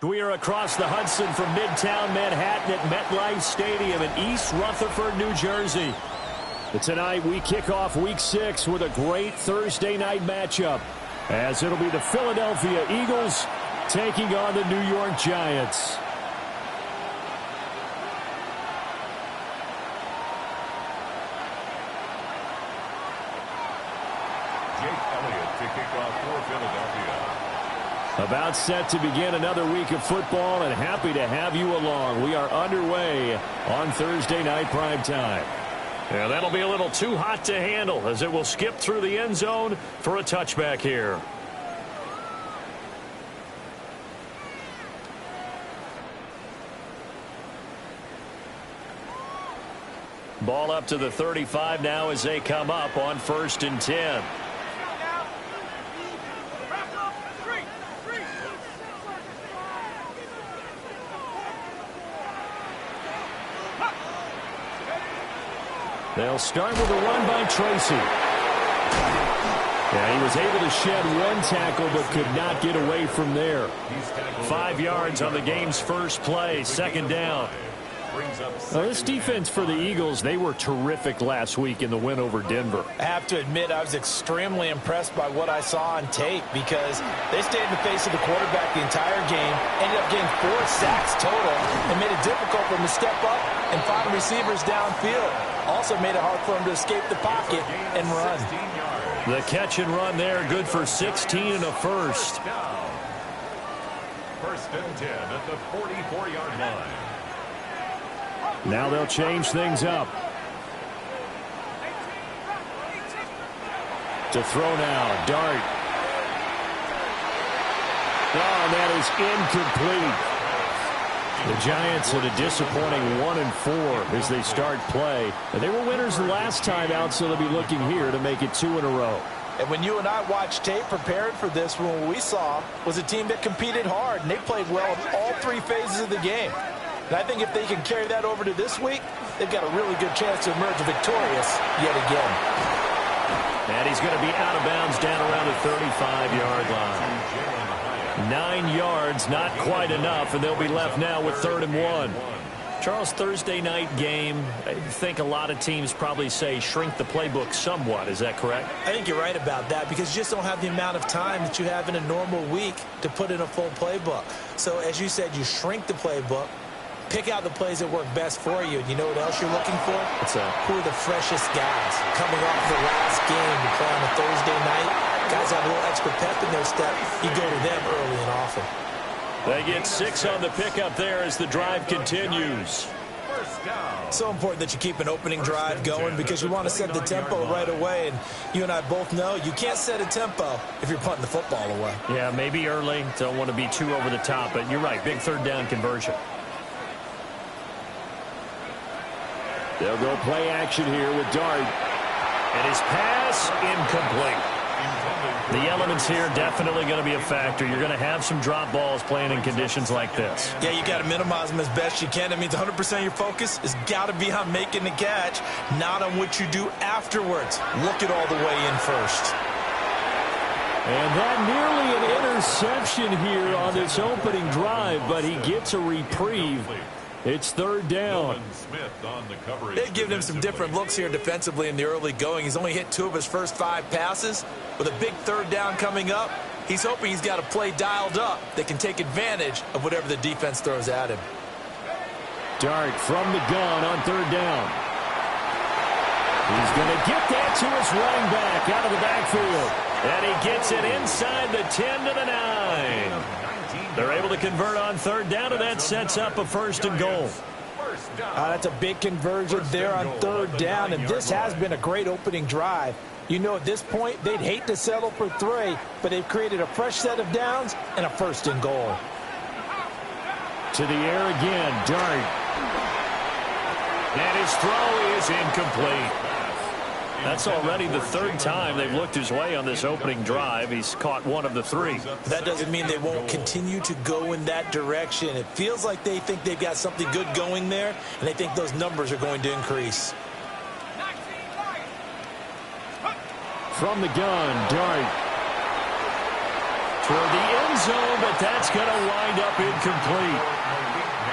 We are across the Hudson from Midtown Manhattan at MetLife Stadium in East Rutherford, New Jersey. But tonight we kick off Week 6 with a great Thursday night matchup, as it'll be the Philadelphia Eagles taking on the New York Giants. About set to begin another week of football, and happy to have you along. We are underway on Thursday night primetime. Yeah, that'll be a little too hot to handle as it will skip through the end zone for a touchback here. Ball up to the 35 now as they come up on 1st and 10. They'll start with a run by Tracy. Yeah, he was able to shed one tackle but could not get away from there. 5 yards on the game's first play, 2nd down. Now, this defense for the Eagles, they were terrific last week in the win over Denver. I have to admit, I was extremely impressed by what I saw on tape because they stayed in the face of the quarterback the entire game, ended up getting 4 sacks total, and made it difficult for him to step up and find receivers downfield. Also made it hard for him to escape the pocket and run. The catch and run there, good for 16 and a first. 1st and 10 at the 44-yard line. Now they'll change things up. To throw now, Dart. Oh, that is incomplete. The Giants at a disappointing 1-4 as they start play. And they were winners the last time out, so they'll be looking here to make it 2 in a row. And when you and I watched tape preparing for this, what we saw was a team that competed hard, and they played well in all 3 phases of the game. And I think if they can carry that over to this week, they've got a really good chance to emerge victorious yet again. And he's going to be out of bounds down around the 35-yard line. 9 yards, not quite enough, and they'll be left now with 3rd and 1. Charles, Thursday night game, I think a lot of teams probably say shrink the playbook somewhat. Is that correct? I think you're right about that because you just don't have the amount of time that you have in a normal week to put in a full playbook. So as you said, you shrink the playbook, pick out the plays that work best for you. And you know what else you're looking for? Who are the freshest guys coming off the last game to play on a Thursday night? Guys have a little extra pep in their step. You go to them early and often. They get 6 on the pickup there as the drive continues. So important that you keep an opening drive going because you want to set the tempo right away. And you and I both know you can't set a tempo if you're punting the football away. Yeah, maybe early. Don't want to be too over the top, but you're right. Big 3rd down conversion. They'll go play action here with Dart. And his pass incomplete. The elements here definitely going to be a factor. You're going to have some drop balls playing in conditions like this. Yeah, you got to minimize them as best you can. That means 100% of your focus has got to be on making the catch, not on what you do afterwards. Look it all the way in first. And that nearly an interception here on this opening drive, but he gets a reprieve. It's 3rd down. They've given him some different looks here defensively in the early going. He's only hit 2 of his first 5 passes. With a big 3rd down coming up, he's hoping he's got a play dialed up that can take advantage of whatever the defense throws at him. Dart from the gun on 3rd down. He's going to get that to his running back out of the backfield. And he gets it inside the 10 to the 9. They're able to convert on 3rd down, and that sets up a 1st and goal. That's a big conversion there on 3rd down, and this has been a great opening drive. You know, at this point, they'd hate to settle for 3, but they've created a fresh set of downs and a 1st and goal. To the air again, Dart. And his throw is incomplete. That's already the 3rd time they've looked his way on this opening drive. He's caught 1 of the 3. That doesn't mean they won't continue to go in that direction. It feels like they think they've got something good going there, and they think those numbers are going to increase. From the gun, Dart. Toward the end zone, but that's going to wind up incomplete.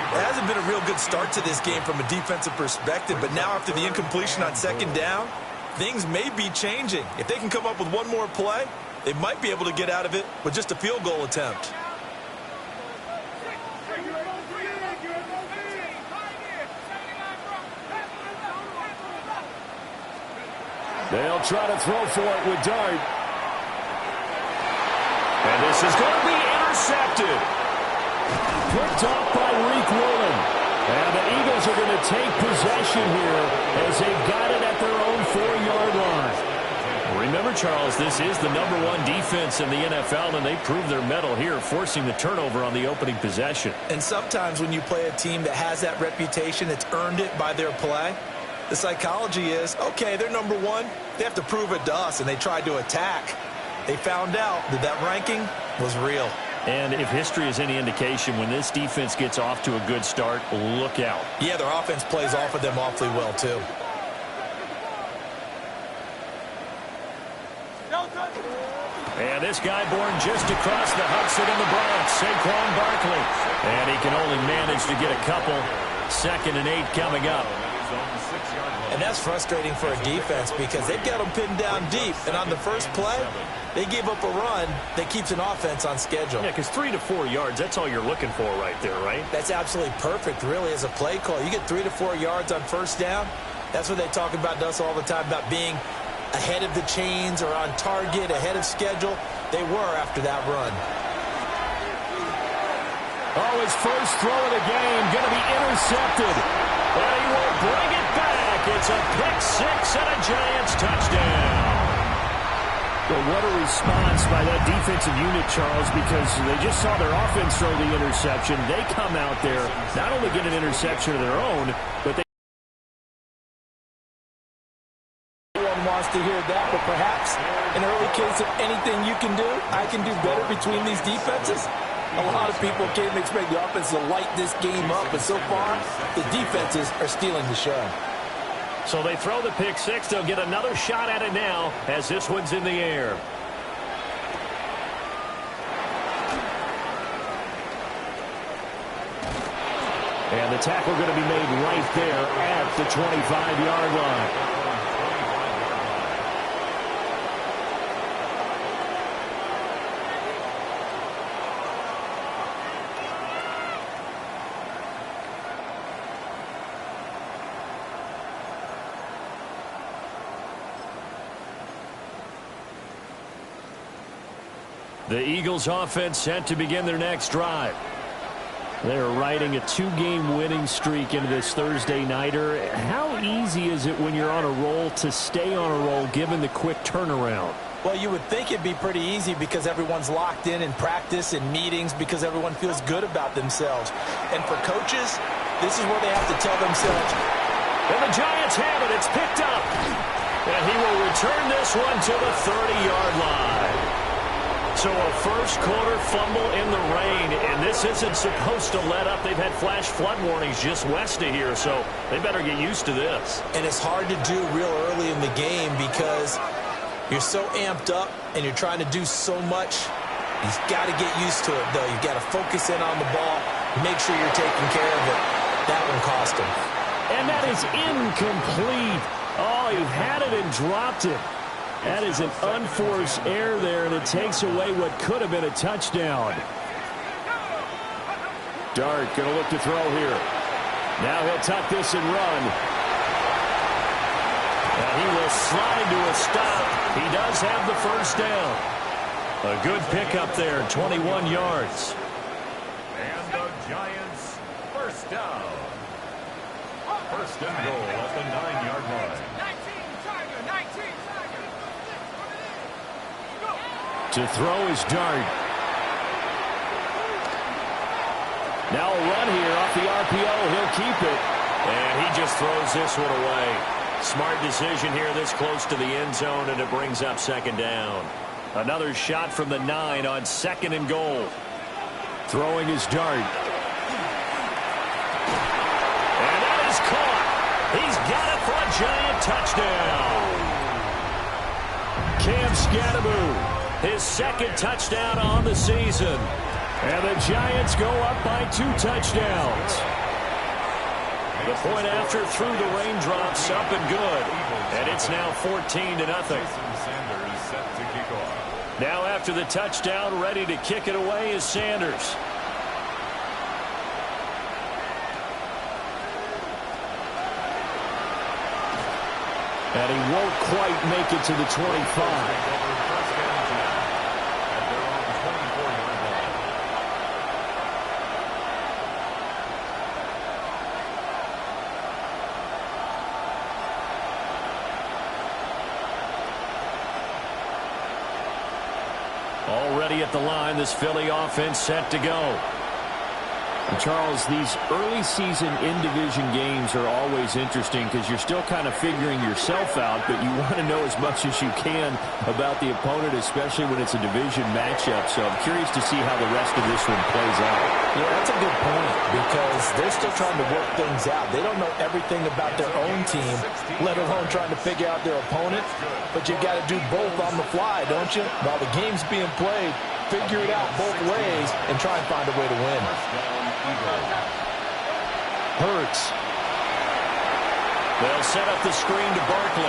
It hasn't been a real good start to this game from a defensive perspective, but now after the incompletion on second down, things may be changing. If they can come up with one more play, they might be able to get out of it with just a field goal attempt. They'll try to throw for it with Dart. And this is going to be intercepted. Picked off by Riq Woolen. And the Eagles are going to take possession here as they've got it at their own 4-yard line. Remember, Charles, this is the #1 defense in the NFL, and they proved their mettle here, forcing the turnover on the opening possession. And sometimes when you play a team that has that reputation, that's earned it by their play, the psychology is, okay, they're #1. They have to prove it to us, and they tried to attack. They found out that that ranking was real. And if history is any indication, when this defense gets off to a good start, look out. Yeah, their offense plays off of them awfully well, too. And this guy born just across the Hudson in the Bronx, Saquon Barkley. And he can only manage to get a couple. 2nd and 8 coming up. And that's frustrating for a defense because they've got them pinned down deep. And on the first play, they give up a run that keeps an offense on schedule. Yeah, because 3 to 4 yards, that's all you're looking for right there, right? That's absolutely perfect, really, as a play call. You get 3 to 4 yards on first down. That's what they talk about to us all the time, about being ahead of the chains or on target, ahead of schedule. They were after that run. Oh, his first throw of the game going to be intercepted. But he will bring it back. It's a pick six and a Giants touchdown. Well, what a response by that defensive unit, Charles, because they just saw their offense throw the interception. They come out there, not only get an interception of their own, but they... Everyone wants to hear that, but perhaps in early case of anything you can do, I can do better between these defenses. A lot of people can't expect the offense to light this game up, but so far, the defenses are stealing the show. So they throw the pick six. They'll get another shot at it now as this one's in the air. And the tackle going to be made right there at the 25-yard line. The Eagles offense set to begin their next drive. They're riding a 2-game winning streak into this Thursday nighter. How easy is it when you're on a roll to stay on a roll given the quick turnaround? Well, you would think it'd be pretty easy because everyone's locked in practice and meetings because everyone feels good about themselves. And for coaches, this is where they have to tell themselves. And the Giants have it. It's picked up. And he will return this one to the 30-yard line. So a first-quarter fumble in the rain, and this isn't supposed to let up. They've had flash flood warnings just west of here, so they better get used to this. And it's hard to do real early in the game because you're so amped up and you're trying to do so much. You've got to get used to it, though. You've got to focus in on the ball, make sure you're taking care of it. That one cost him. And that is incomplete. Oh, he had it and dropped it. That is an unforced error there, and it takes away what could have been a touchdown. Dart going to look to throw here. Now he'll tuck this and run. And he will slide to a stop. He does have the first down. A good pickup there, 21 yards. And the Giants first down. First and goal at the 9-yard line. To throw is Dart. Now a run here off the RPO. He'll keep it. And he just throws this one away. Smart decision here this close to the end zone, and it brings up second down. Another shot from the 9 on 2nd and goal. Throwing is Dart. And that is caught. He's got it for a Giant touchdown. Cam Scatterbo. His second touchdown on the season. And the Giants go up by 2 touchdowns. The point after through the raindrops, up and good. And it's now 14-0. Now after the touchdown, ready to kick it away is Sanders. And he won't quite make it to the 25. Already at the line, this Philly offense set to go. And Charles, these early season in-division games are always interesting because you're still kind of figuring yourself out, but you want to know as much as you can about the opponent, especially when it's a division matchup. So I'm curious to see how the rest of this one plays out. Yeah, that's a good point because they're still trying to work things out. They don't know everything about their own team, let alone trying to figure out their opponent. But you got to do both on the fly, don't you? While the game's being played, figure it out both ways and try and find a way to win. Hurts. They'll set up the screen to Barkley.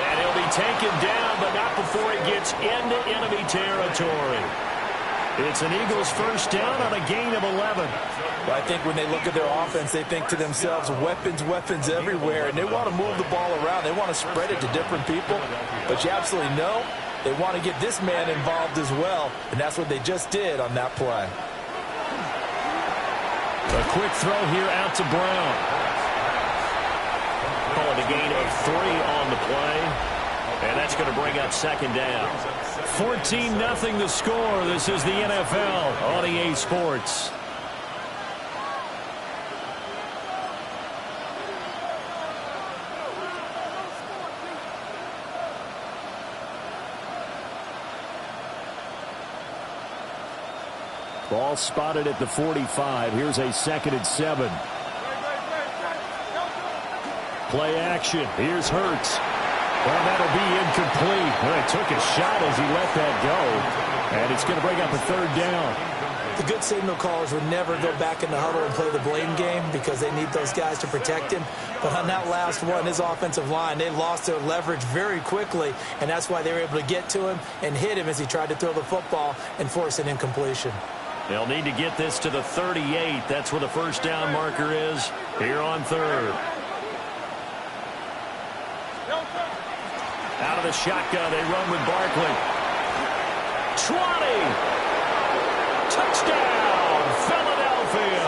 And he'll be taken down, but not before he gets into enemy territory. It's an Eagles first down on a gain of 11. Well, I think when they look at their offense, they think to themselves, weapons, weapons everywhere, and they want to move the ball around. They want to spread it to different people, but you absolutely know they want to get this man involved as well, and that's what they just did on that play. A quick throw here out to Brown. Call it a gain of 3 on the play, and that's going to bring up second down. 14-0 the score. This is the NFL on EA Sports. Ball spotted at the 45. Here's a 2nd and 7. Play action. Here's Hurts. Well, that'll be incomplete. Well, he took a shot as he let that go. And it's going to bring up a 3rd down. The good signal callers would never go back in the huddle and play the blame game because they need those guys to protect him. But on that last one, his offensive line, they lost their leverage very quickly, and that's why they were able to get to him and hit him as he tried to throw the football and force an incompletion. They'll need to get this to the 38. That's where the first down marker is here on 3rd. Out of the shotgun, they run with Barkley. 20! Touchdown, Philadelphia!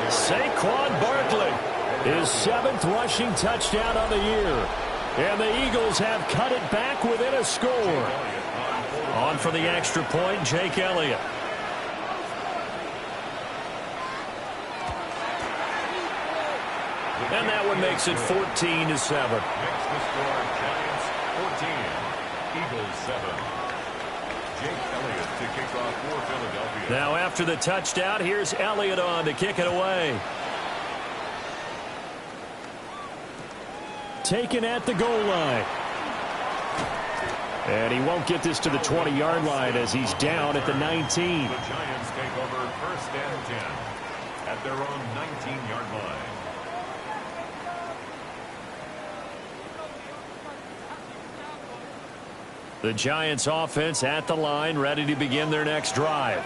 Saquon Barkley, his 7th rushing touchdown on the year. And the Eagles have cut it back within a score. On for the extra point, Jake Elliott. And that one makes it 14-7. Makes the score Giants 14, Eagles 7. Jake Elliott to kick off for Philadelphia. Now after the touchdown, here's Elliott on to kick it away. Taken at the goal line. And he won't get this to the 20-yard line as he's down at the 19. The Giants take over 1st and 10 at their own 19-yard line. The Giants offense at the line, ready to begin their next drive.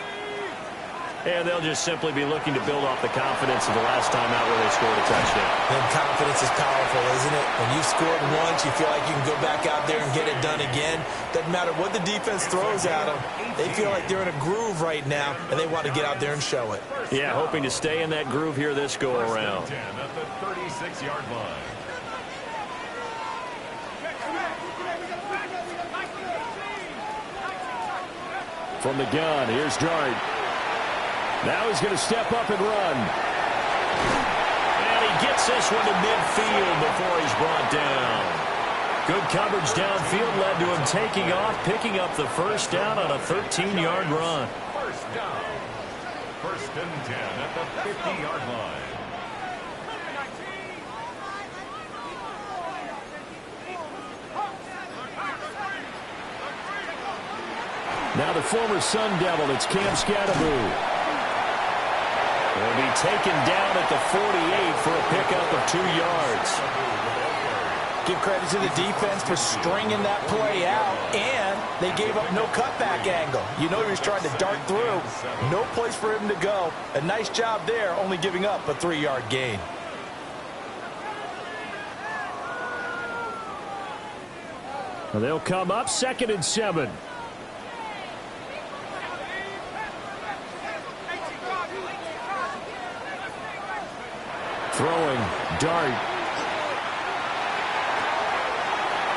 And they'll just simply be looking to build off the confidence of the last time out where they scored a touchdown. And confidence is powerful, isn't it? When you scored once, you feel like you can go back out there and get it done again. Doesn't matter what the defense throws at them. They feel like they're in a groove right now, and they want to get out there and show it. Yeah, hoping to stay in that groove here this go-around. 10 at the 36-yard line. From the gun, here's Dart. Now he's going to step up and run. And he gets this one to midfield before he's brought down. Good coverage downfield led to him taking off, picking up the first down on a 13-yard run. First down. 1st and 10 at the 50-yard line. Now the the former Sun Devil. It's Cam Scatteroo. Will be taken down at the 48 for a pickup of 2 yards. Give credit to the defense for stringing that play out, and they gave up no cutback angle. You know he was trying to dart through. No place for him to go. A nice job there, only giving up a 3-yard gain. They'll come up 2nd and 7. Throwing, dart.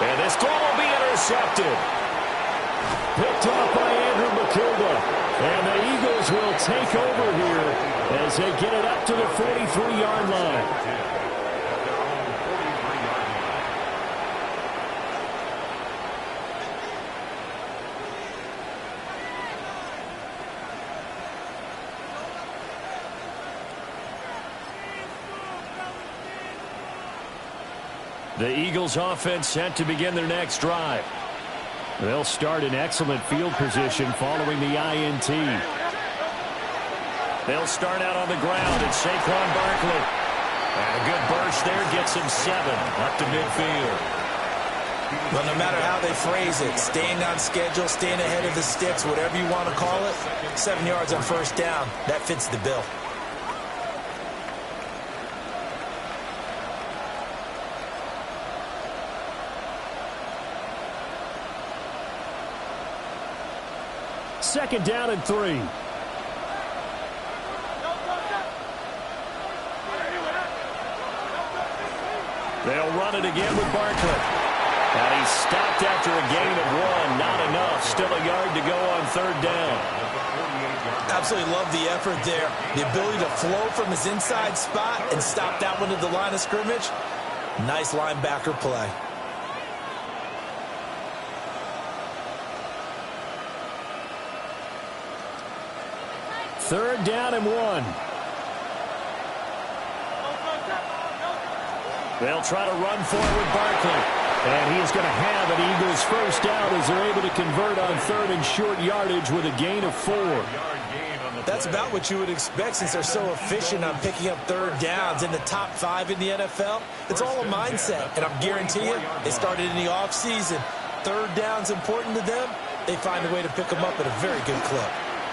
And this throw will be intercepted. Picked off by Andrew McKilda. And the Eagles will take over here as they get it up to the 43-yard line. The Eagles offense set to begin their next drive. They'll start in excellent field position following the INT. They'll start out on the ground at Saquon Barkley. And a good burst there gets him 7 up to midfield. Well, no matter how they phrase it, staying on schedule, staying ahead of the sticks, whatever you want to call it, 7 yards on first down, that fits the bill. Second down and 3. They'll run it again with Barkley. And he's stopped after a gain of 1. Not enough. Still a yard to go on 3rd down. Absolutely love the effort there. The ability to flow from his inside spot and stop that one at the line of scrimmage. Nice linebacker play. 3rd down and 1. They'll try to run for it with Barkley. And he is going to have an Eagles first down as they're able to convert on 3rd and short yardage with a gain of 4. That's about what you would expect since they're so efficient on picking up 3rd downs in the top 5 in the NFL. It's all a mindset, and I'm guaranteeing you, they started in the offseason. 3rd down's important to them. They find a way to pick them up at a very good clip.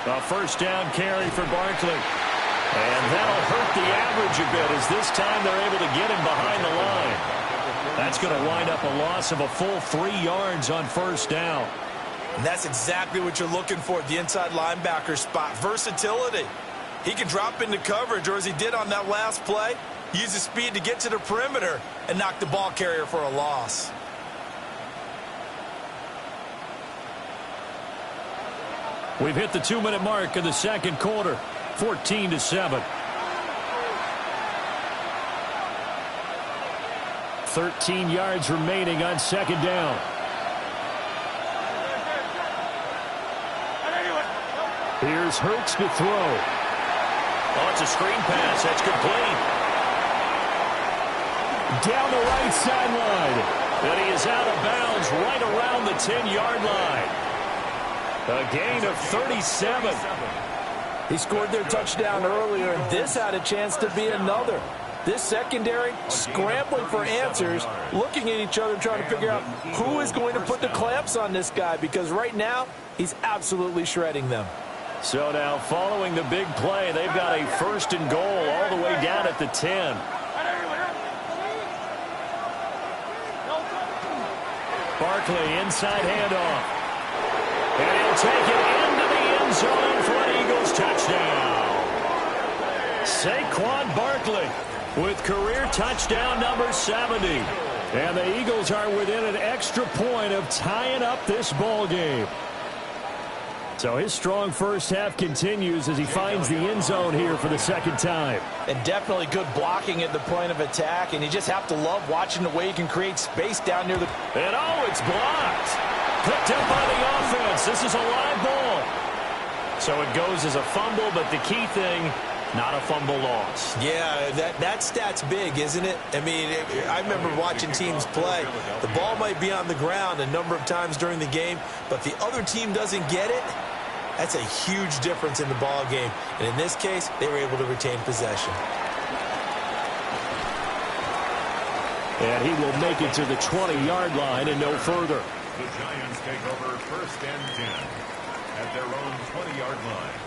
A first down carry for Barkley. And that'll hurt the average a bit as this time they're able to get him behind the line. That's going to wind up a loss of a full 3 yards on first down. And that's exactly what you're looking for at the inside linebacker spot. Versatility. He can drop into coverage, or as he did on that last play, use his speed to get to the perimeter and knock the ball carrier for a loss. We've hit the 2-minute mark of the second quarter. 14-7. 13 yards remaining on second down. Here's Hurts to throw. Oh, it's a screen pass. That's complete. Down the right sideline. And he is out of bounds right around the 10-yard line. A gain of 37. He scored their touchdown earlier, and this had a chance to be another. This secondary scrambling for answers, looking at each other, trying to figure out who is going to put the clamps on this guy, because right now he's absolutely shredding them. So now following the big play, they've got a 1st and goal all the way down at the 10. Barkley inside handoff. And he'll take it into the end zone for an Eagles touchdown. Saquon Barkley with career touchdown number 70. And the Eagles are within an extra point of tying up this ball game. So his strong first half continues as he finds the end zone here for the 2nd time. And definitely good blocking at the point of attack, and you just have to love watching the way he can create space down near the... And oh, it's blocked. Picked up by the offense. This is a live ball. So it goes as a fumble, but the key thing, not a fumble loss. Yeah, that stat's big, isn't it? I mean, I remember watching teams play. The ball might be on the ground a number of times during the game, but the other team doesn't get it. That's a huge difference in the ball game. And in this case, they were able to retain possession. And he will make it to the 20-yard line and no further. The Giants take over 1st and 10 at their own 20-yard line.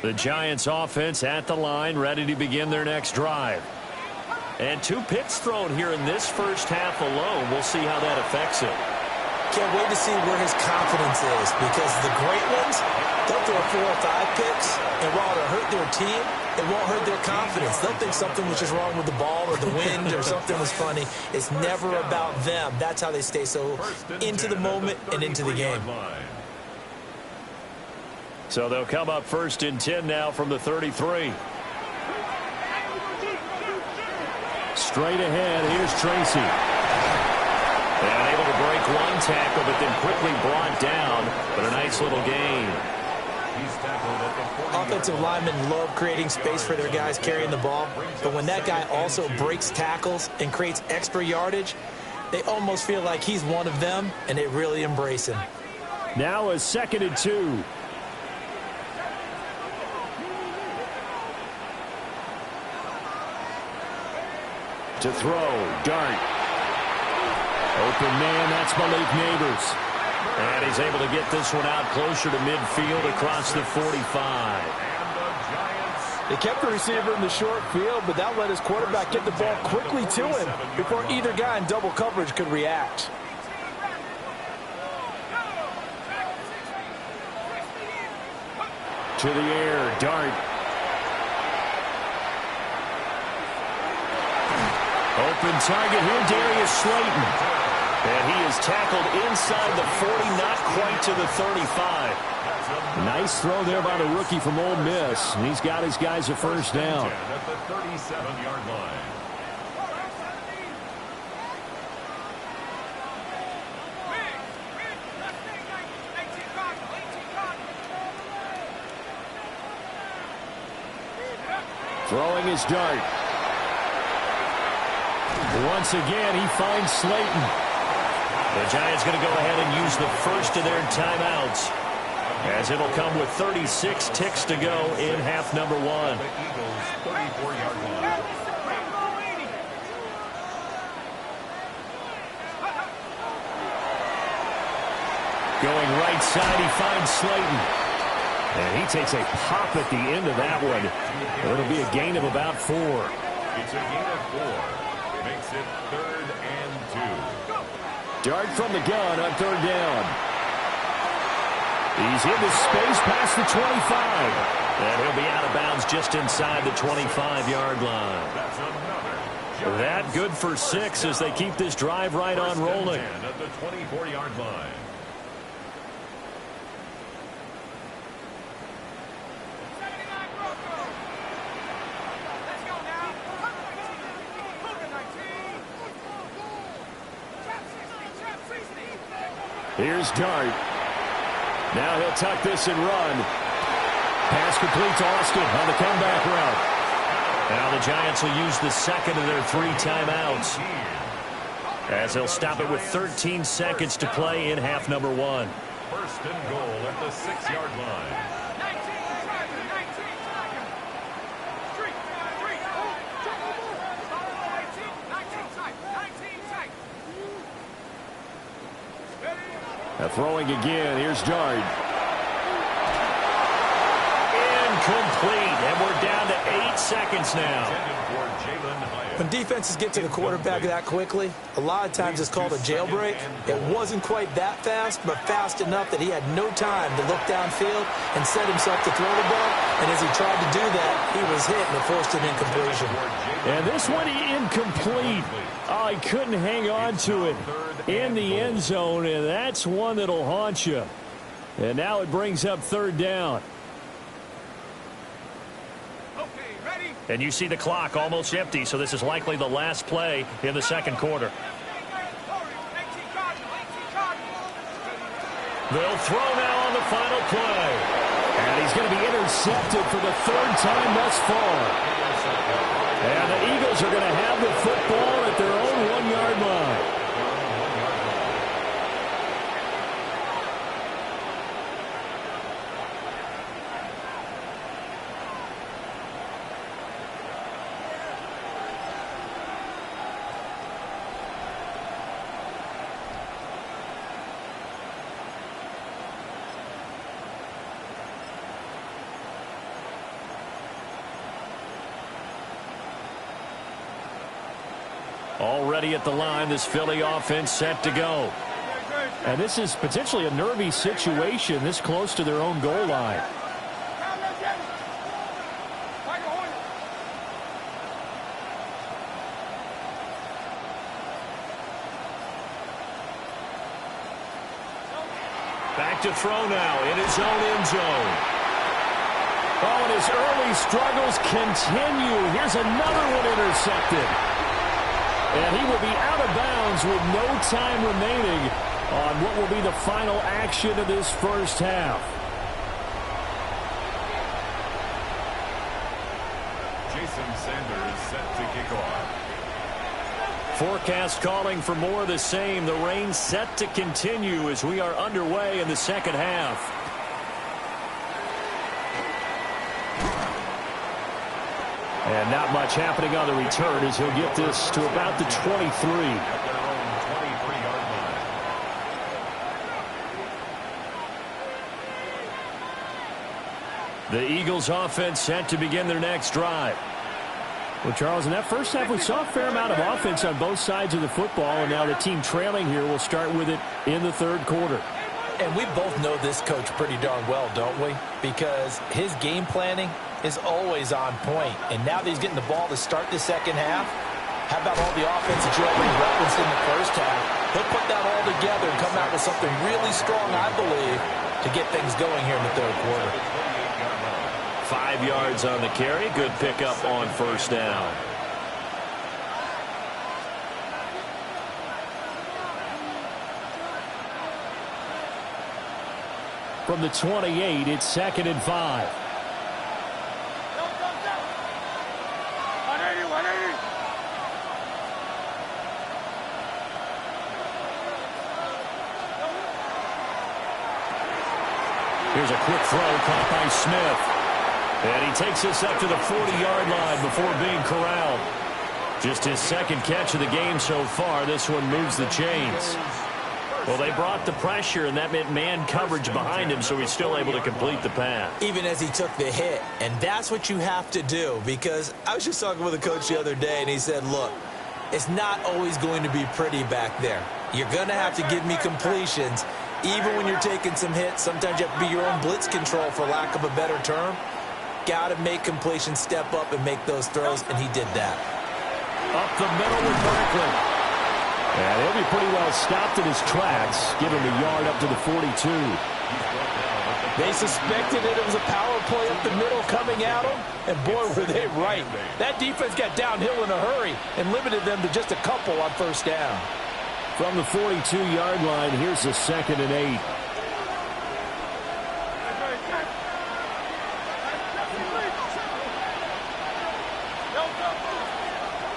The Giants offense at the line, ready to begin their next drive. And 2 picks thrown here in this first half alone. We'll see how that affects him. Can't wait to see where his confidence is, because the great ones, they'll throw 4 or 5 picks, and while it'll hurt their team, it won't hurt their confidence. They'll think something was just wrong with the ball or the wind or something was funny. It's never about them. That's how they stay so into the moment and into the game. So they'll come up 1st and 10 now from the 33. Straight ahead, here's Tracy. And able to break 1 tackle, but then quickly brought down. But a nice little gain. Offensive linemen love creating space for their guys carrying the ball. But when that guy also breaks tackles and creates extra yardage, they almost feel like he's one of them, and they really embrace him. Now a 2nd and 2. To throw, Dart. Open man, that's Malik Neighbors. And he's able to get this one out closer to midfield across the 45. They kept the receiver in the short field, but that let his quarterback get the ball quickly to him before either guy in double coverage could react. To the air, Dart. Open target here, Darius Slayton. And he is tackled inside the 40, not quite to the 35. Nice throw there by the rookie from Ole Miss. And he's got his guys a 1st down. At the 37-yard line. Throwing his Dart. Once again, he finds Slayton. The Giants going to go ahead and use the first of their timeouts, as it'll come with 36 ticks to go in half number 1. The Eagles' 34-yard line. Going right side, he finds Slayton. And he takes a pop at the end of that one. It'll be a gain of about 4. It's a gain of 4. Makes it 3rd and 2. Dart from the gun on 3rd down. He's into space past the 25. And he'll be out of bounds just inside the 25-yard line. That's another. That good for 6 as they keep this drive right on rolling. At the 24-yard line. Here's Dart. Now he'll tuck this and run. Pass complete to Austin on the comeback route. Now the Giants will use the 2nd of their 3 timeouts, as they'll stop it with 13 seconds to play in half number 1. 1st and goal at the 6-yard line. Now throwing again. Here's Dart. Incomplete. And we're down to 8 seconds now. When defenses get to the quarterback that quickly, a lot of times it's called a jailbreak. It wasn't quite that fast, but fast enough that he had no time to look downfield and set himself to throw the ball. And as he tried to do that, he was hit and it forced an incompletion. And this one incomplete. Oh, he couldn't hang on to it in the end zone, and that's one that'll haunt you. And now it brings up 3rd down. And you see the clock almost empty, so this is likely the last play in the 2nd quarter. They'll throw now on the final play. And he's going to be intercepted for the 3rd time thus far. And the Eagles are going to have the football at their own 1-yard line. Already at the line, this Philly offense set to go. And this is potentially a nervy situation this close to their own goal line. Back to throw now in his own end zone. Oh, and his early struggles continue. Here's another one intercepted. And he will be out of bounds with no time remaining on what will be the final action of this first half. Jason Sanders set to kick off. Forecast calling for more of the same. The rain set to continue as we are underway in the second half. And not much happening on the return as he'll get this to about the 23. At their own 23-yard line. The Eagles offense set to begin their next drive. Well, Charles, in that first half, we saw a fair amount of offense on both sides of the football, and now the team trailing here will start with it in the third quarter. And we both know this coach pretty darn well, don't we? Because his game planning is always on point. And now that he's getting the ball to start the second half, how about all the offense that you already referenced in the first half? He'll put that all together and come out with something really strong, I believe, to get things going here in the third quarter. 5 yards on the carry. Good pickup on first down. From the 28, it's 2nd and 5. Here's a quick throw caught by Smith. And he takes us up to the 40-yard line before being corralled. Just his second catch of the game so far. This one moves the chains. Well, they brought the pressure, and that meant man coverage behind him, so he's still able to complete the pass. Even as he took the hit. And that's what you have to do, because I was just talking with a coach the other day, and he said, look, it's not always going to be pretty back there. You're going to have to give me completions. Even when you're taking some hits, sometimes you have to be your own blitz control, for lack of a better term. Got to make completions, step up, and make those throws, and he did that. Up the middle with Barkley. And he'll be pretty well stopped in his tracks. Give him a yard up to the 42. They suspected it was a power play up the middle coming at them, and boy, were they right. That defense got downhill in a hurry and limited them to just a couple on first down. From the 42-yard line, here's the 2nd and 8.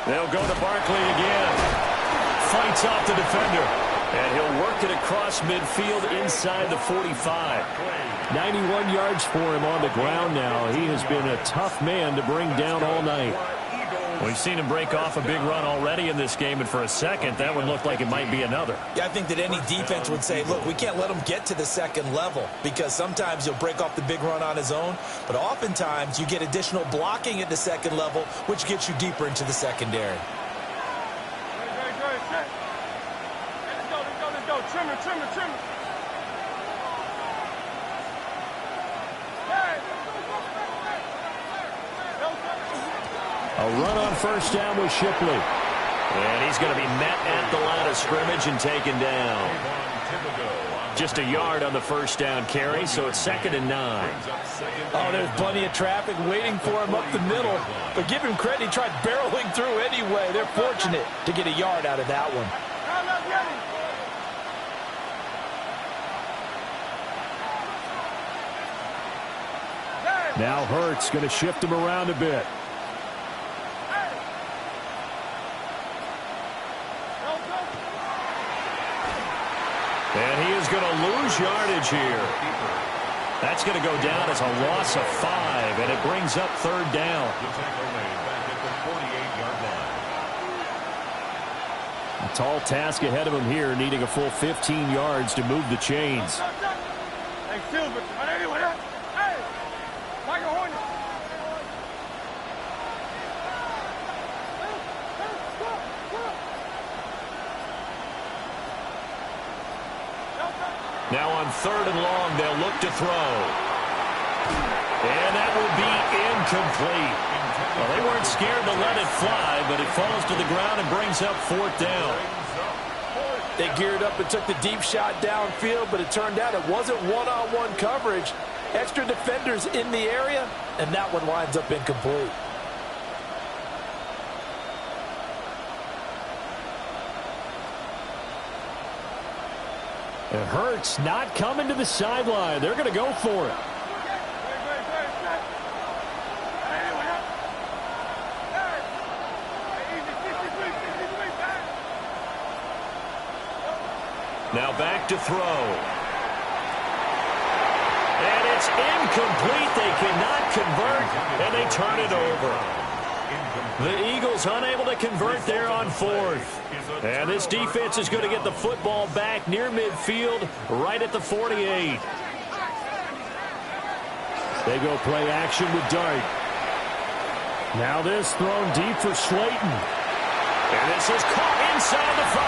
They'll go to Barkley again. Fights off the defender. And he'll work it across midfield inside the 45. 91 yards for him on the ground now. He has been a tough man to bring down all night. We've seen him break off a big run already in this game, and for a second, that one looked like it might be another. Yeah, I think that any defense would say, look, we can't let him get to the second level, because sometimes he'll break off the big run on his own, but oftentimes you get additional blocking at the second level, which gets you deeper into the secondary. Let's go. Trimmer. A run on first down with Shipley. And he's going to be met at the line of scrimmage and taken down. Just a yard on the first down carry, so it's 2nd and 9. Oh, there's plenty of traffic waiting for him up the middle. But give him credit, he tried barreling through anyway. They're fortunate to get a yard out of that one. Now Hurts going to shift him around a bit. lose yardage here. That's going to go down as a loss of 5, and it brings up third down. The tackle made back at the 48-yard line. A tall task ahead of him here, needing a full 15 yards to move the chains. Now on third and long, they'll look to throw. And that will be incomplete. Well, they weren't scared to let it fly, but it falls to the ground and brings up fourth down. They geared up and took the deep shot downfield, but it turned out it wasn't one-on-one coverage. Extra defenders in the area, and that one winds up incomplete. It hurts not coming to the sideline. They're going to go for it. Now back to throw. And it's incomplete. They cannot convert, and they turn it over. The Eagles unable to convert there on fourth. And this defense is going to get the football back near midfield, right at the 48. They go play action with Dart. Now this thrown deep for Slayton. And this is caught inside the 5.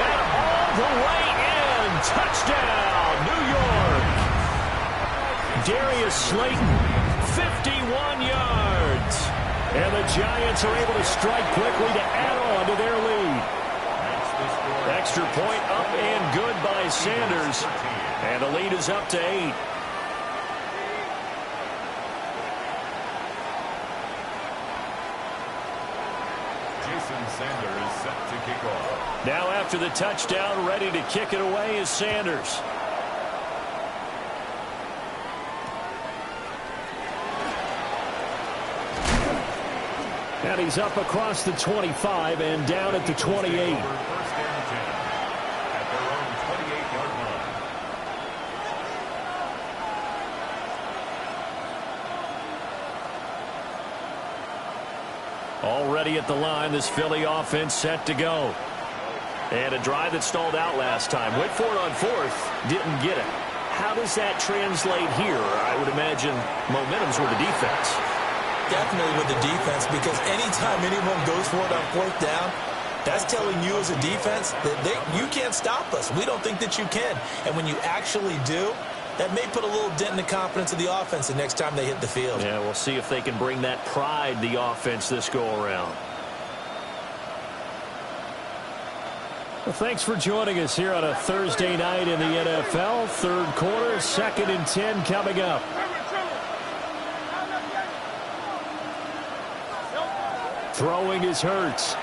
And all the way in. Touchdown, New York. Darius Slayton, 51 yards. And the Giants are able to strike quickly to add on to their lead. Extra point up and good by Sanders. And the lead is up to 8. Jason Sanders set to kick off. Now after the touchdown, ready to kick it away is Sanders. And he's up across the 25 and down at the 28. First and 10 at their own 28-yard line. Already at the line, this Philly offense set to go. And a drive that stalled out last time. Went for it on fourth, didn't get it. How does that translate here? I would imagine momentum's with the defense. Definitely with the defense, because anytime anyone goes for it on fourth down, that's telling you as a defense that you can't stop us. We don't think that you can. And when you actually do, that may put a little dent in the confidence of the offense the next time they hit the field. Yeah, we'll see if they can bring that pride, the offense, this go-around. Well, thanks for joining us here on a Thursday night in the NFL. Third quarter, 2nd and 10 coming up. Throwing is Hurts.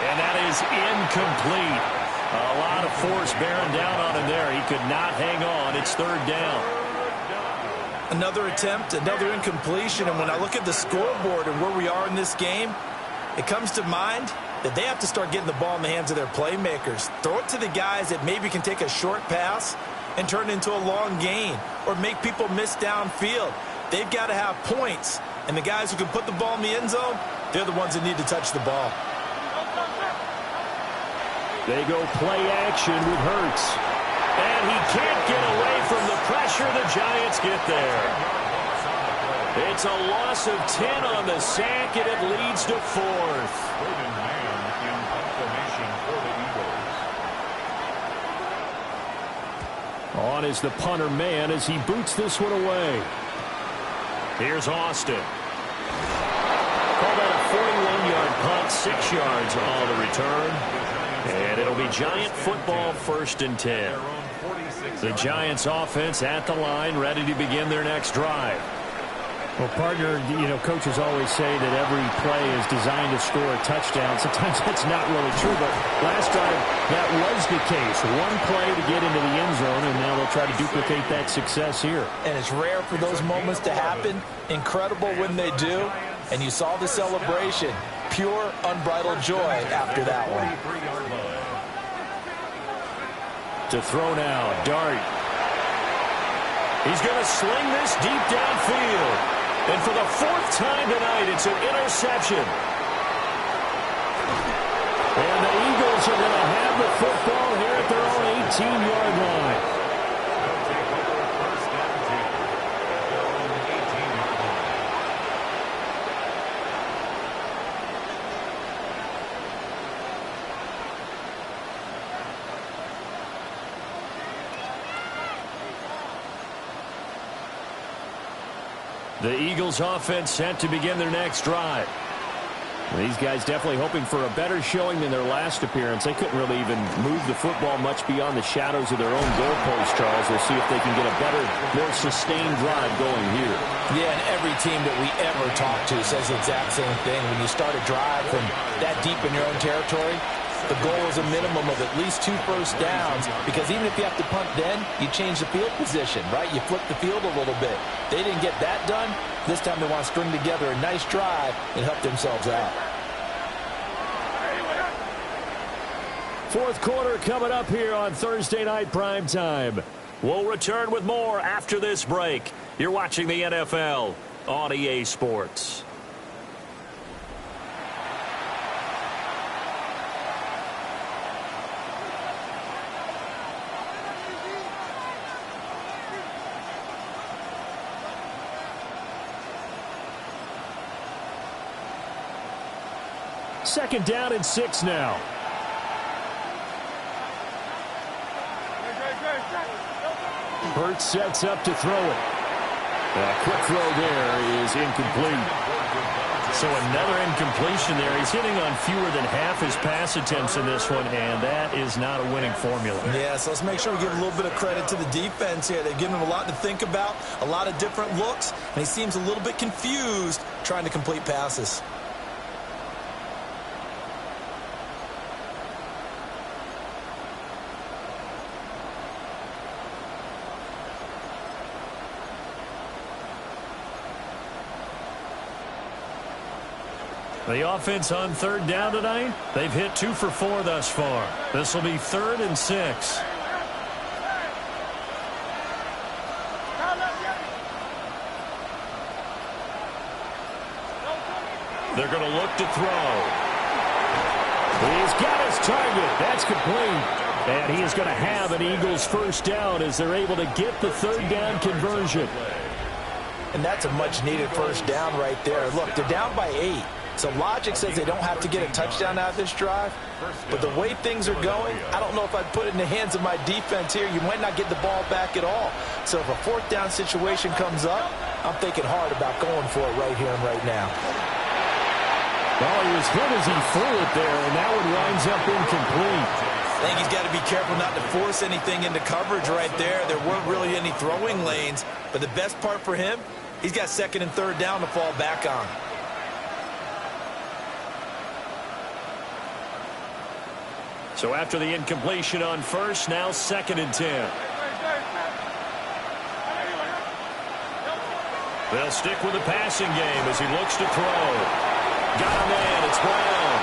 And that is incomplete. A lot of force bearing down on him there. He could not hang on. It's third down. Another attempt, another incompletion. And when I look at the scoreboard and where we are in this game, it comes to mind that they have to start getting the ball in the hands of their playmakers. Throw it to the guys that maybe can take a short pass and turn it into a long gain or make people miss downfield. They've got to have points. And the guys who can put the ball in the end zone, they're the ones that need to touch the ball. They go play action with Hurts. And he can't get away from the pressure. The Giants get there. It's a loss of 10 on the sack, and it leads to fourth. Third and man in formation for the Eagles. On is the punter man as he boots this one away. Here's Austin. Call that a 41-yard punt, 6 yards on the return. And it'll be Giant football, 1st and 10. The Giants offense at the line, ready to begin their next drive. Well, partner, coaches always say that every play is designed to score a touchdown. Sometimes that's not really true, but last drive, that was the case. One play to get into the end zone, and now they'll try to duplicate that success here. And it's rare for those moments to happen. Incredible when they do. And you saw the celebration. Pure, unbridled joy after that one. To throw now, Dart. He's going to sling this deep downfield. And for the 4th time tonight, it's an interception. And the Eagles are going to have the football here at their own 18-yard line. They'll take over first and 10 at their own 18-yard line. The Eagles offense set to begin their next drive. These guys definitely hoping for a better showing than their last appearance. They couldn't really even move the football much beyond the shadows of their own goalpost, Charles. We'll see if they can get a better, more sustained drive going here. Yeah, and every team that we ever talk to says the exact same thing. When you start a drive from that deep in your own territory, the goal is a minimum of at least 2 first downs, because even if you have to punt then, you change the field position, right? You flip the field a little bit. They didn't get that done. This time they want to string together a nice drive and help themselves out. 4th quarter coming up here on Thursday Night Primetime. We'll return with more after this break. You're watching the NFL on EA Sports. Second down and 6 now. Hurts sets up to throw it. A quick throw there is incomplete. So another incompletion there. He's hitting on fewer than half his pass attempts in this one, and that is not a winning formula. Yeah, so let's make sure we give a little bit of credit to the defense here. They've given him a lot to think about, a lot of different looks, and he seems a little bit confused trying to complete passes. The offense on 3rd down tonight, they've hit 2 for 4 thus far. This will be 3rd and 6. They're going to look to throw. He's got his target. That's complete. And he is going to have an Eagles first down as they're able to get the 3rd down conversion. And that's a much-needed first down right there. Look, they're down by 8. So logic says they don't have to get a touchdown out of this drive. But the way things are going, I don't know if I'd put it in the hands of my defense here. You might not get the ball back at all. So if a 4th down situation comes up, I'm thinking hard about going for it right here and right now. Well, he was hit as he threw it there, and that one winds up incomplete. I think he's got to be careful not to force anything into coverage right there. There weren't really any throwing lanes. But the best part for him, he's got 2nd and 3rd down to fall back on. So after the incompletion on 1st, now 2nd and 10. They'll stick with the passing game as he looks to throw. Got a man, it's Brown.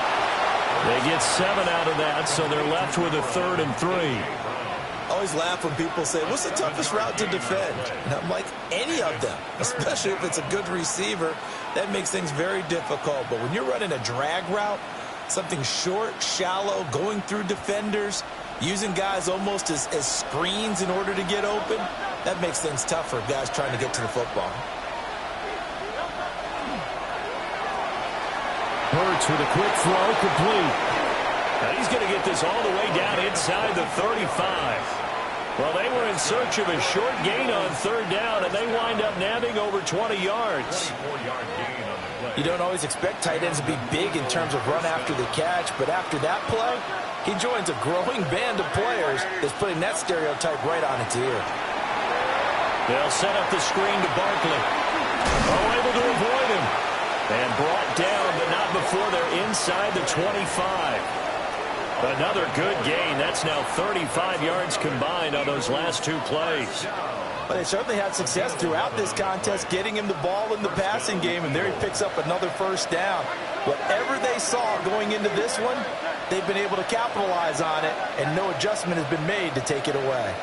They get 7 out of that, so they're left with a 3rd and 3. I always laugh when people say, what's the toughest route to defend? And I'm like, any of them, especially if it's a good receiver. That makes things very difficult. But when you're running a drag route, something short, shallow, going through defenders, using guys almost as screens in order to get open, that makes things tough for guys trying to get to the football. Hurts with a quick throw, complete. Now he's going to get this all the way down inside the 35. Well, they were in search of a short gain on 3rd down, and they wind up nabbing over 20 yards. 24-yard gain on the play. You don't always expect tight ends to be big in terms of run after the catch, but after that play, he joins a growing band of players that's putting that stereotype right on its ear. They'll set up the screen to Barkley. Oh, able to avoid him. And brought down, but not before they're inside the 25. Another good gain. That's now 35 yards combined on those last 2 plays. But they certainly had success throughout this contest getting him the ball in the passing game, and there he picks up another first down. Whatever they saw going into this one, they've been able to capitalize on it, and no adjustment has been made to take it away.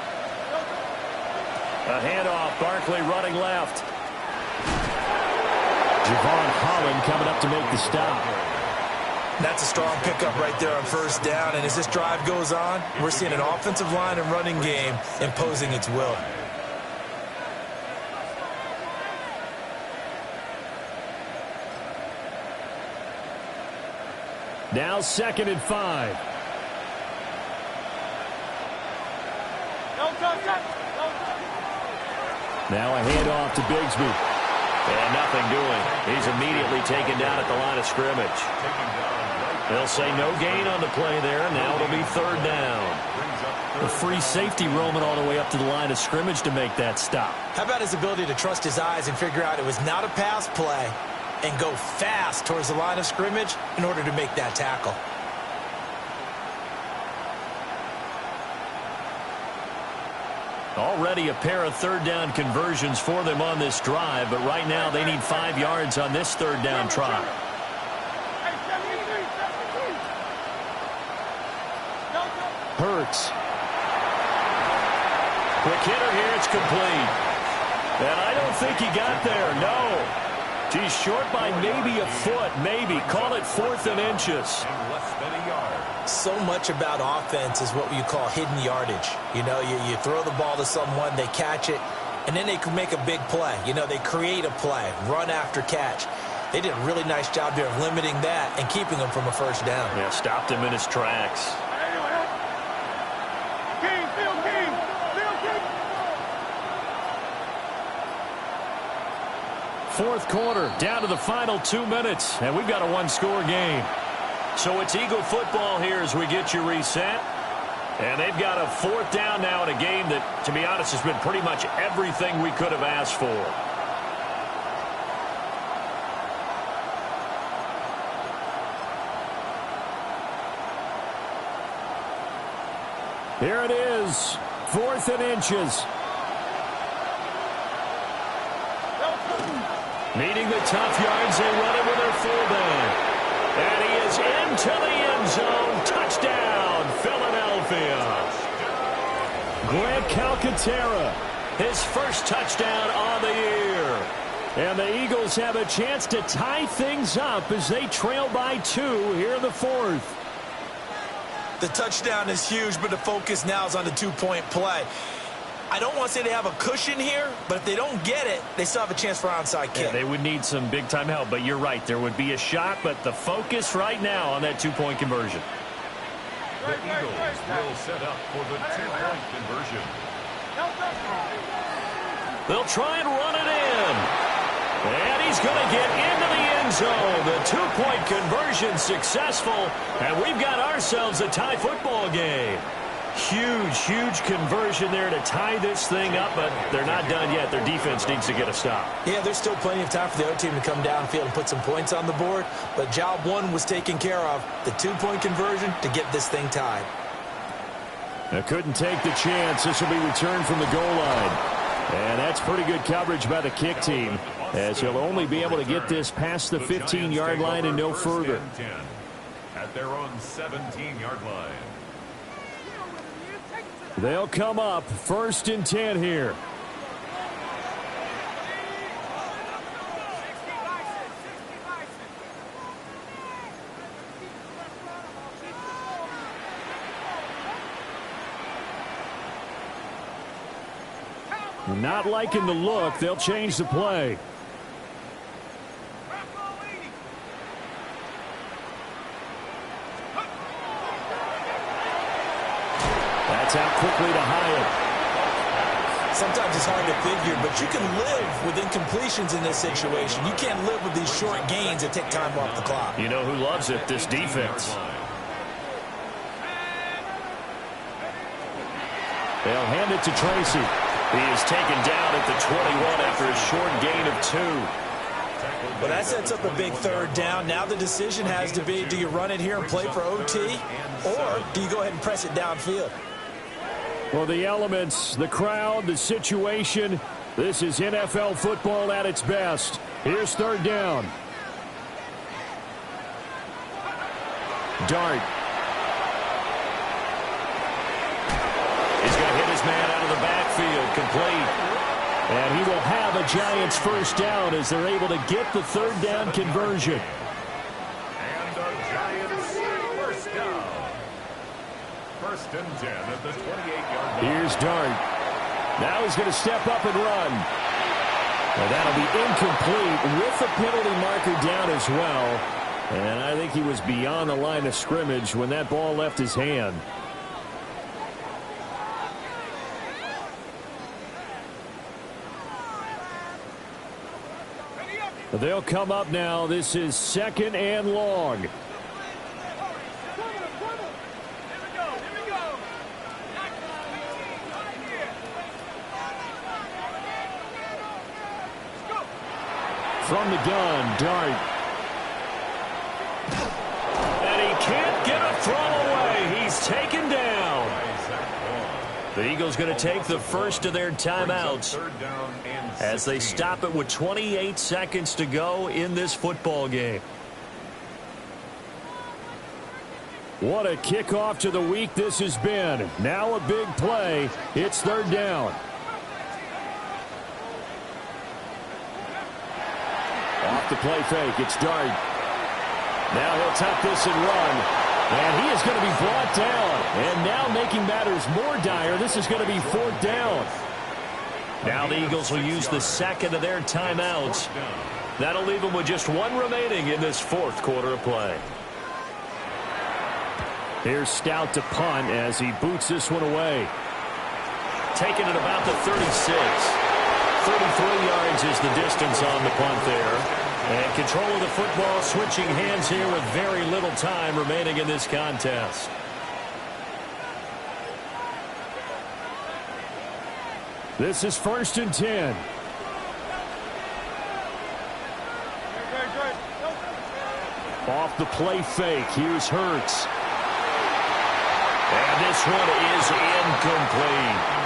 A handoff, Barkley running left. Javon Holland coming up to make the stop. That's a strong pickup right there on first down, and as this drive goes on, we're seeing an offensive line and running game imposing its will. Now 2nd and 5. Now a handoff to Bigsby. And nothing doing. He's immediately taken down at the line of scrimmage. They'll say no gain on the play there. Now it'll be 3rd down. A free safety roaming all the way up to the line of scrimmage to make that stop. How about his ability to trust his eyes and figure out it was not a pass play and go fast towards the line of scrimmage in order to make that tackle? Already a pair of 3rd down conversions for them on this drive, but right now they need 5 yards on this 3rd down try. Hurts. Quick hitter here, it's complete. And I don't think he got there, no. He's short by maybe a foot, maybe. Call it 4th and inches. Less than a yard. So much about offense is what you call hidden yardage. You know, you throw the ball to someone, they catch it, and then they can make a big play. You know, they create a play, run after catch. They did a really nice job there of limiting that and keeping him from a first down. Yeah, stopped him in his tracks. Fourth quarter, down to the final 2 minutes, and we've got a one-score game. So it's Eagle football here as we get you reset. And they've got a 4th down now in a game that, to be honest, has been pretty much everything we could have asked for. Here it is, 4th and inches. Meeting the tough yards, they run it with their fullback. And he is into the end zone. Touchdown, Philadelphia. Grant Calcaterra, His first touchdown on the year. and the Eagles have a chance to tie things up as they trail by 2 here in the 4th. The touchdown is huge, but the focus now is on the 2-point play. I don't want to say they have a cushion here, but if they don't get it, they still have a chance for onside kick. Yeah, they would need some big-time help, but you're right. There would be a shot, but the focus right now on that 2-point conversion. The Eagles will set up for the 2-point conversion. They'll try and run it in. And he's going to get into the end zone. The 2-point conversion successful, and we've got ourselves a tie football game. Huge, huge conversion there to tie this thing up, but they're not done yet. Their defense needs to get a stop. Yeah, there's still plenty of time for the other team to come downfield and put some points on the board, but job 1 was taken care of, the 2-point conversion to get this thing tied. They couldn't take the chance. This will be returned from the goal line. And that's pretty good coverage by the kick team, as he'll only be able to get this past the 15-yard line and no further. At their own 17-yard line. They'll come up 1st and 10 here. Not liking the look. They'll change the play. That's out quickly to Hyatt. Sometimes it's hard to figure, but you can live with incompletions in this situation. You can't live with these short gains that take time off the clock. You know who loves it? This defense. They'll hand it to Tracy. He is taken down at the 21 after a short gain of 2. Well, that sets up a big 3rd down. Now the decision has to be, do you run it here and play for OT, or do you go ahead and press it downfield? Well, the elements, the crowd, the situation, this is NFL football at its best. Here's 3rd down. Dart. his man out of the backfield, complete. And he will have a Giants first down as they're able to get the third down conversion. And the Giants first down. First and 10 at the 28-yard line. Here's Dart. Now he's going to step up and run. And that'll be incomplete with the penalty marker down as well. And I think he was beyond the line of scrimmage when that ball left his hand. They'll come up now. This is 2nd and long. From the gun, Dart. And he can't get a throw away. He's taken down. The Eagles going to take the first of their timeouts as they stop it with 28 seconds to go in this football game. What a kickoff to the week this has been. Now a big play. It's 3rd down. Off the play fake. It's Dart. Now he'll tuck this and run. And he is going to be brought down. And now making matters more dire, this is going to be 4th down. Now the Eagles will use the second of their timeouts. That'll leave them with just one remaining in this 4th quarter of play. Here's Stout to punt as he boots this one away. Taking it about the 36. 33 yards is the distance on the punt there. And control of the football switching hands here with very little time remaining in this contest. This is 1st and 10. Off the play fake. Here's Hurts. And this one is incomplete.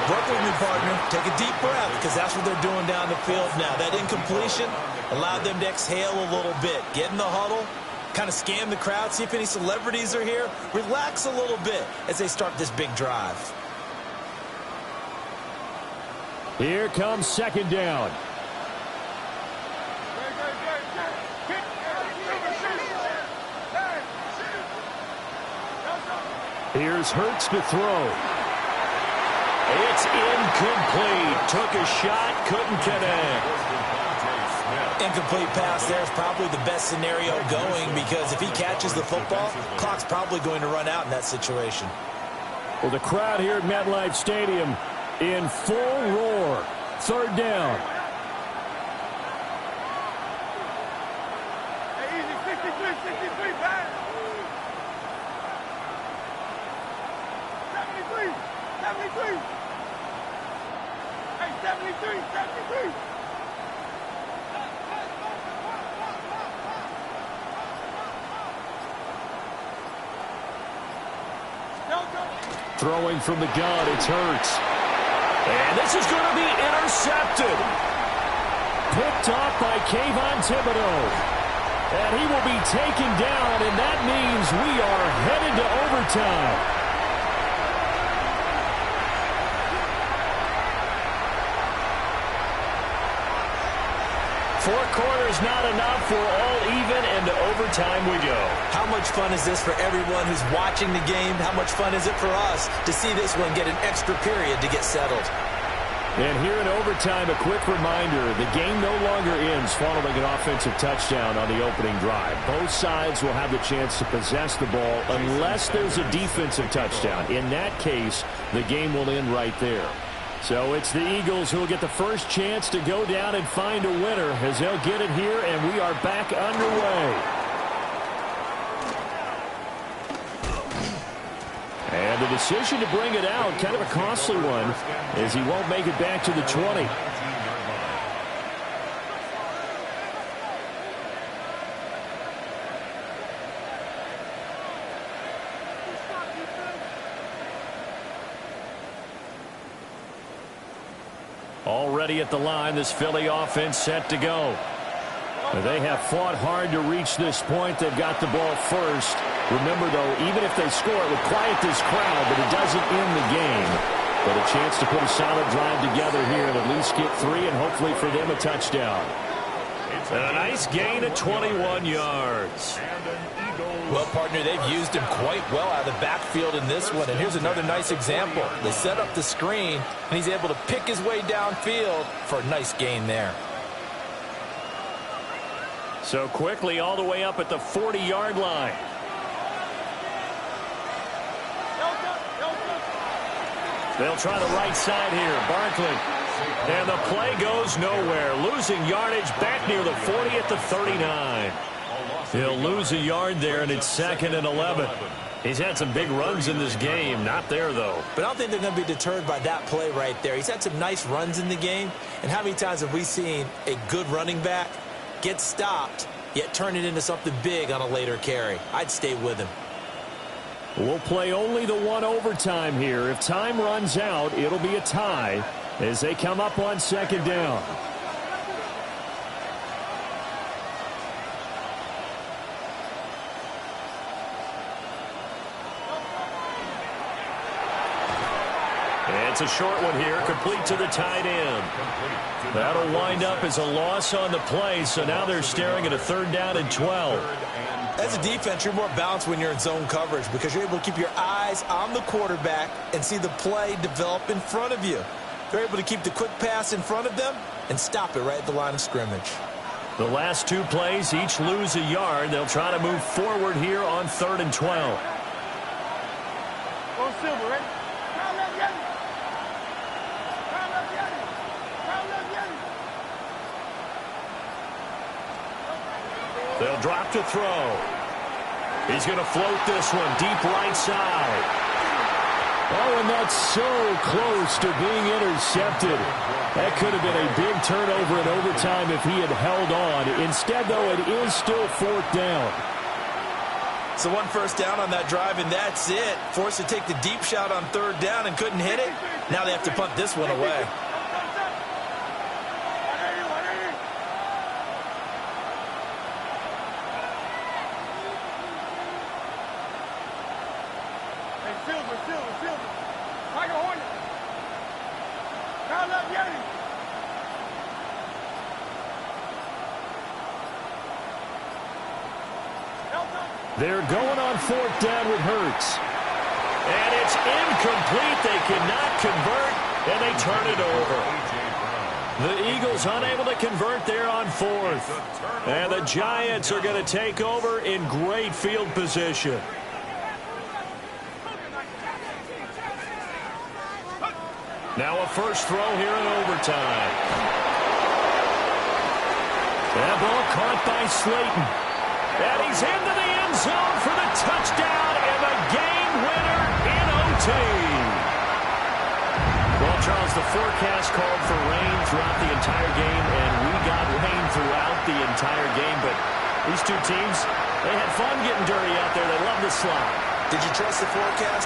Work with me, partner. Take a deep breath because that's what they're doing down the field now. That incompletion allowed them to exhale a little bit. Get in the huddle, kind of scan the crowd, see if any celebrities are here. Relax a little bit as they start this big drive. Here comes 2nd down. Here's Hurts to throw. It's incomplete. Took a shot, couldn't connect. Incomplete pass there is probably the best scenario going because if he catches the football, clock's probably going to run out in that situation. Well, the crowd here at MetLife Stadium in full roar. 3rd down. Throwing from the gun, it's Hurts. And this is going to be intercepted. Picked off by Kayvon Thibodeau. And he will be taken down, and that means we are headed to overtime. Four quarters not enough. We're all even, and to overtime we go. How much fun is this for everyone who's watching the game? How much fun is it for us to see this one get an extra period to get settled? And here in overtime, a quick reminder, the game no longer ends following an offensive touchdown on the opening drive. Both sides will have the chance to possess the ball unless there's a defensive touchdown. In that case, the game will end right there. So it's the Eagles who will get the first chance to go down and find a winner as they'll get it here, and we are back underway. And the decision to bring it out, kind of a costly one, as he won't make it back to the 20. Already at the line, this Philly offense set to go. They have fought hard to reach this point. They've got the ball first. Remember, though, even if they score, it would quiet this crowd, but it doesn't end the game. But a chance to put a solid drive together here and at least get 3 and hopefully for them a touchdown. A nice gain of 21 yards. Well, partner, they've used him quite well out of the backfield in this one. And here's another nice example. They set up the screen, and he's able to pick his way downfield for a nice gain there. So quickly all the way up at the 40-yard line. They'll try the right side here. Barkley. And the play goes nowhere. Losing yardage back near the 40 at the 39. He'll lose a yard there, and it's 2nd and 11. He's had some big runs in this game. Not there, though. But I don't think they're going to be deterred by that play right there. He's had some nice runs in the game. And how many times have we seen a good running back get stopped, yet turn it into something big on a later carry? I'd stay with him. We'll play only the one overtime here. If time runs out, it'll be a tie as they come up on 2nd down. It's a short one here, complete to the tight end. That'll wind up as a loss on the play, so now they're staring at a 3rd down and 12. As a defense, you're more balanced when you're in zone coverage because you're able to keep your eyes on the quarterback and see the play develop in front of you. They're able to keep the quick pass in front of them and stop it right at the line of scrimmage. The last 2 plays each lose a yard. They'll try to move forward here on 3rd and 12. Go Silver, ready? They'll drop to throw. He's going to float this one deep right side. Oh, and that's so close to being intercepted. That could have been a big turnover in overtime if he had held on. Instead, though, it is still 4th down. So 1 first down on that drive, and that's it. Forced to take the deep shot on 3rd down and couldn't hit it. Now they have to punt this one away. They're going on 4th down with Hurts. And it's incomplete. They cannot convert, and they turn it over. The Eagles unable to convert there on 4th. And the Giants are going to take over in great field position. Now a first throw here in overtime. That ball caught by Slayton. And he's into the end zone for the touchdown and the game winner in OT. Well, Charles, the forecast called for rain throughout the entire game, and we got rain throughout the entire game. But these two teams, they had fun getting dirty out there. They love the slide. Did you trust the forecast?